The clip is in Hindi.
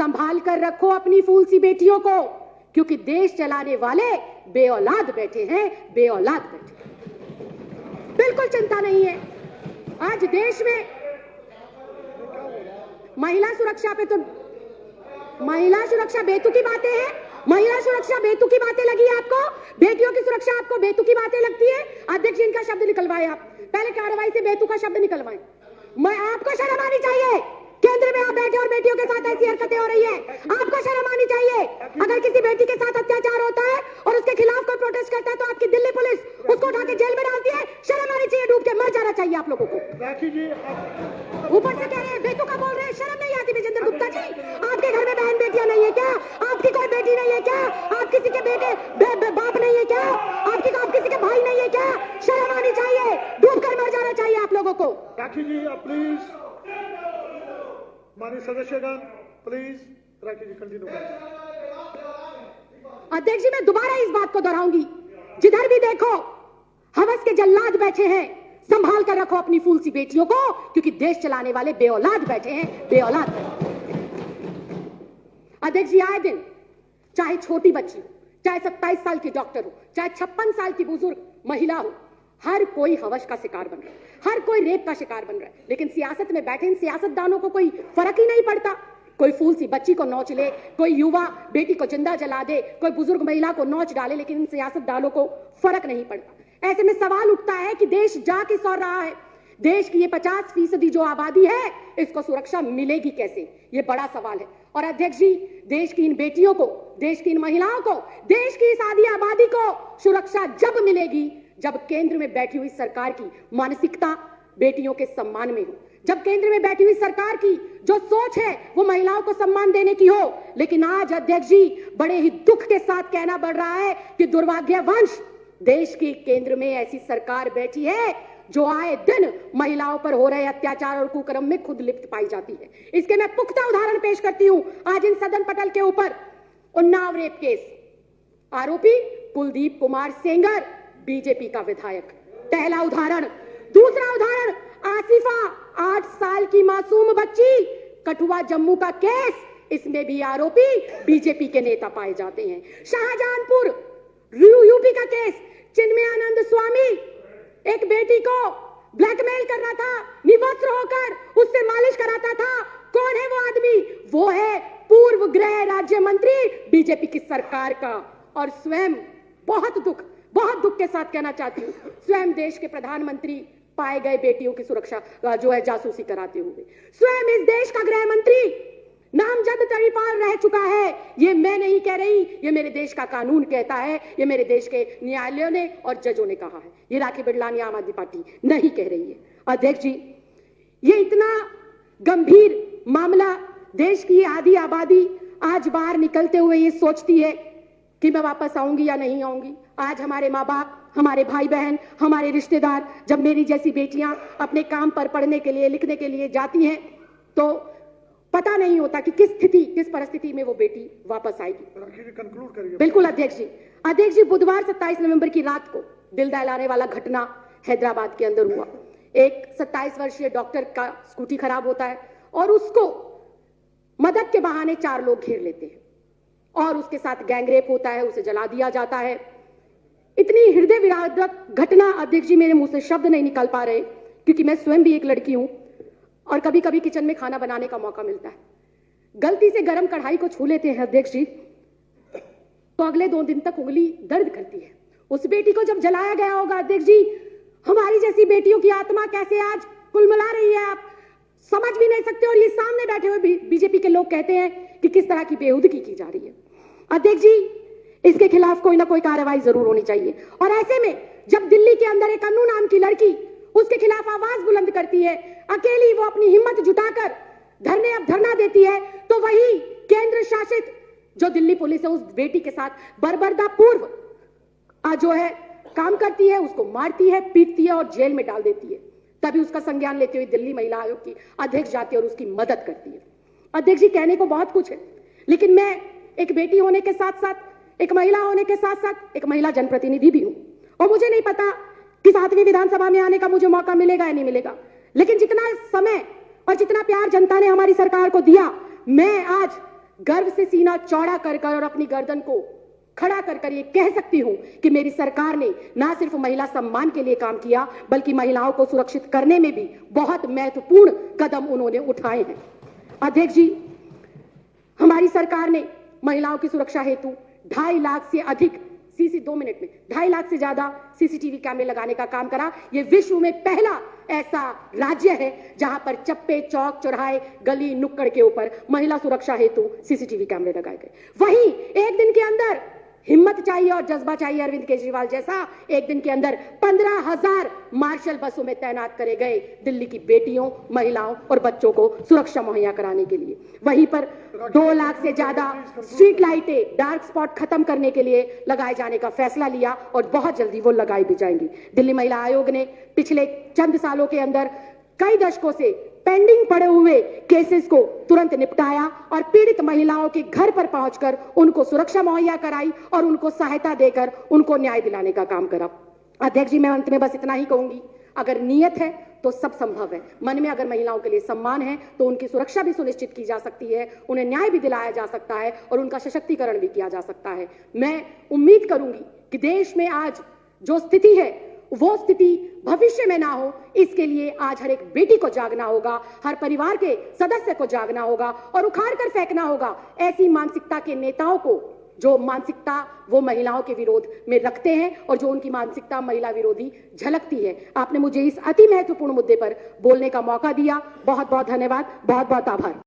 संभाल कर रखो अपनी फूल सी बेटियों को, क्योंकि देश चलाने वाले बेऔलाद बैठे हैं, बेऔलाद बैठे हैं। बिल्कुल चिंता नहीं है। आज देश में महिला सुरक्षा पे तो महिला सुरक्षा बेतुकी बातें हैं। महिला सुरक्षा बेतुकी बातें लगी आपको? बेटियों की सुरक्षा आपको बेतुकी बातें लगती है? अध्यक्ष जी, इनका शब्द निकलवाए आप, पहले कार्रवाई से बेतुका शब्द निकलवाए। मैं आपको शर्म आनी चाहिए। केंद्र में आप बैठे और बेटियों के साथ ऐसी हरकतें हो रही है, आपको शर्म आनी चाहिए। अगर किसी बेटी के साथ अत्याचार होता है और उसके खिलाफ कोई प्रोटेस्ट करता है तो आपकी दिल्ली पुलिस उसको उठा के जेल में डालती है। शर्म आनी चाहिए, डूब के मर जाना चाहिए आप लोगों को। ऊपर से कह रहे हैं बेटू का बोल रहे हैं, शर्म नहीं आती विजेंद्र गुप्ता जी? आपके घर में बहन बेटियां नहीं है क्या? आपकी कोई बेटी नहीं है क्या? आप किसी के बेटे बाप नहीं है क्या? आप किसी के भाई नहीं है क्या? शर्म आनी चाहिए, डूब कर मर जाना चाहिए आप लोगों को। राखी जी प्लीज, माननीय सदस्यगण प्लीज, राखी जी कंटिन्यू करें। अध्यक्ष जी, मैं दोबारा इस बात को दोहराऊंगी, जिधर भी देखो हवस के जल्लाद बैठे हैं, संभाल कर रखो अपनी फूल सी बेटियों को, क्योंकि देश चलाने वाले बेऔलाद बैठे हैं, बेऔलाद बैठे हैं। अध्यक्ष जी, आए दिन चाहे छोटी बच्ची हो, चाहे 27 साल की डॉक्टर हो, चाहे 56 साल की बुजुर्ग महिला हो, हर कोई हवस का शिकार बन रहा है, हर कोई रेप का शिकार बन रहा है। लेकिन सियासत में बैठे इन सियासतदानों को कोई फर्क ही नहीं पड़ता। कोई फूल सी बच्ची को नोच ले, कोई युवा बेटी को जिंदा जला दे, कोई बुजुर्ग महिला को नोच डाले, लेकिन इन सियासतदानों को फर्क नहीं पड़ता। ऐसे में सवाल उठता है कि देश जा किस ओर रहा है? देश की ये 50% जो आबादी है, इसको सुरक्षा मिलेगी कैसे? ये बड़ा सवाल है। और अध्यक्ष जी, देश की इन बेटियों को, देश की इन महिलाओं को, देश की इस आधी आबादी को सुरक्षा जब मिलेगी जब केंद्र में बैठी हुई सरकार की मानसिकता बेटियों के सम्मान में हो, जब केंद्र में बैठी हुई सरकार की जो सोच है वो महिलाओं को सम्मान देने की हो। लेकिन आज अध्यक्ष जी, बड़े ही दुख के साथ कहना पड़ रहा है कि दुर्भाग्यवश देश की केंद्र में ऐसी सरकार बैठी है जो आए दिन महिलाओं पर हो रहे अत्याचार और कुकर्म में खुद लिप्त पाई जाती है। इसके मैं पुख्ता उदाहरण पेश करती हूं। आज इन सदन पटल के ऊपर उन्नाव रेप केस, आरोपी कुलदीप कुमार सेंगर, बीजेपी का विधायक, पहला उदाहरण। दूसरा उदाहरण, आसिफा 8 साल की मासूम बच्ची, कठुआ जम्मू का केस, इसमें भी आरोपी बीजेपी के नेता पाए जाते हैं। शाहजहांपुर यूपी का केस, चिन्मयानंद स्वामी एक बेटी को ब्लैकमेल कर रहा था, निवस्त्र होकर उससे मालिश कराता था। कौन है वो आदमी? वो है पूर्व गृह राज्य मंत्री बीजेपी की सरकार का। और स्वयं बहुत दुख के साथ कहना चाहती हूं, स्वयं देश के प्रधानमंत्री पाए गए बेटियों की सुरक्षा जो है जासूसी कराते हुए। स्वयं इस देश का गृह मंत्री नामजद तरीपाल रह चुका है। ये मैं नहीं कह रही, ये मेरे देश का कानून कहता है, ये मेरे देश के न्यायालयों ने और जजों ने कहा है, ये राखी बिरलानी आम आदमी पार्टी नहीं कह रही है। अध्यक्ष जी, ये इतना गंभीर मामला, देश की आधी आबादी आज बाहर निकलते हुए ये सोचती है कि मैं वापस आऊंगी या नहीं आऊंगी। आज हमारे माँ बाप, हमारे भाई बहन, हमारे रिश्तेदार, जब मेरी जैसी बेटियां अपने काम पर पढ़ने के लिए, लिखने के लिए जाती हैं, तो पता नहीं होता कि किस परिस्थिति में वो बेटी वापस आएगी। कंक्लूड करिए। बिल्कुल अध्यक्ष जी। अध्यक्ष जी, बुधवार 27 नवंबर की रात को दिल दहलाने वाला घटना हैदराबाद के अंदर हुआ। एक 27 वर्षीय डॉक्टर का स्कूटी खराब होता है और उसको मदद के बहाने 4 लोग घेर लेते हैं और उसके साथ गैंगरेप होता है, उसे जला दिया जाता है। इतनी हृदय विदारक घटना अध्यक्ष जी, मेरे मुंह से शब्द नहीं निकल पा रहे, क्योंकि मैं स्वयं भी एक लड़की हूं और कभी कभी किचन में खाना बनाने का मौका मिलता है। गलती से गरम कढ़ाई को छू लेते हैं अध्यक्ष जी, तो अगले 2 दिन तक उंगली दर्द करती है। उस बेटी को जब जलाया गया होगा अध्यक्ष जी, हमारी जैसी बेटियों की आत्मा कैसे आज कुलमुला रही है, आप समझ भी नहीं सकते। और ये सामने बैठे हुए बीजेपी के लोग कहते हैं कि किस तरह की बेहुदगी की जा रही है। अध्यक्ष जी, इसके खिलाफ कोई ना कोई कार्रवाई जरूर होनी चाहिए। और ऐसे में जब दिल्ली के अंदर एक अन्नू नाम की लड़की उसके खिलाफ आवाज बुलंद करती है, अकेली वो अपनी हिम्मत जुटाकर धरना देती है, तो वही केंद्र शासित जो दिल्ली पुलिस है उस बेटी के साथ बर्बरता पूर्व जो है काम करती है, उसको मारती है, पीटती है और जेल में डाल देती है। तभी उसका संज्ञान लेते हुए दिल्ली महिला आयोग की अध्यक्ष जाती है और उसकी मदद करती है। अध्यक्ष जी, कहने को बहुत कुछ है, लेकिन मैं एक बेटी होने के साथ साथ, एक महिला होने के साथ साथ एक महिला जनप्रतिनिधि भी हूं और मुझे नहीं पता कि 7वीं विधानसभा में आने का मुझे मौका मिलेगा या नहीं मिलेगा। लेकिन जितना समय और जितना प्यार जनता ने हमारी सरकार को दिया, मैं आज गर्व से सीना चौड़ा कर कर और अपनी गर्दन को खड़ा कर कर ये कह सकती हूं कि मेरी सरकार ने ना सिर्फ महिला सम्मान के लिए काम किया, बल्कि महिलाओं को सुरक्षित करने में भी बहुत महत्वपूर्ण कदम उन्होंने उठाए हैं। अध्यक्ष जी, हमारी सरकार ने महिलाओं की सुरक्षा हेतु 2.5 लाख से अधिक 2.5 लाख से ज्यादा सीसीटीवी कैमरे लगाने का काम करा। यह विश्व में पहला ऐसा राज्य है जहां पर चप्पे, चौक, चौराहे, गली, नुक्कड़ के ऊपर महिला सुरक्षा हेतु सीसीटीवी कैमरे लगाए गए। वहीं एक दिन के अंदर हिम्मत चाहिए और जज्बा चाहिए अरविंद केजरीवाल जैसा, एक दिन के अंदर 15,000 मार्शल बसों में तैनात करे गए दिल्ली की बेटियों, महिलाओं और बच्चों को सुरक्षा मुहैया कराने के लिए। वहीं पर 2 लाख से ज्यादा स्ट्रीट लाइटें, डार्क स्पॉट खत्म करने के लिए लगाए जाने का फैसला लिया और बहुत जल्दी वो लगाई भी जाएंगी। दिल्ली महिला आयोग ने पिछले चंद सालों के अंदर कई दशकों से पेंडिंग पड़े हुए केसेस को तुरंत निपटाया और पीड़ित महिलाओं के घर पर पहुंचकर उनको सुरक्षा मुहैया कराई और उनको सहायता देकर उनको न्याय दिलाने का काम करा। अध्यक्ष जी, मैं अंत में बस इतना ही कहूंगी, अगर नीयत है तो सब संभव है। मन में अगर महिलाओं के लिए सम्मान है तो उनकी सुरक्षा भी सुनिश्चित की जा सकती है, उन्हें न्याय भी दिलाया जा सकता है और उनका सशक्तिकरण भी किया जा सकता है। मैं उम्मीद करूंगी कि देश में आज जो स्थिति है वो स्थिति भविष्य में ना हो, इसके लिए आज हर एक बेटी को जागना होगा, हर परिवार के सदस्य को जागना होगा और उखाड़ कर फेंकना होगा ऐसी मानसिकता के नेताओं को जो मानसिकता वो महिलाओं के विरोध में रखते हैं और जो उनकी मानसिकता महिला विरोधी झलकती है। आपने मुझे इस अति महत्वपूर्ण मुद्दे पर बोलने का मौका दिया। बहुत बहुत धन्यवाद, बहुत बहुत आभार।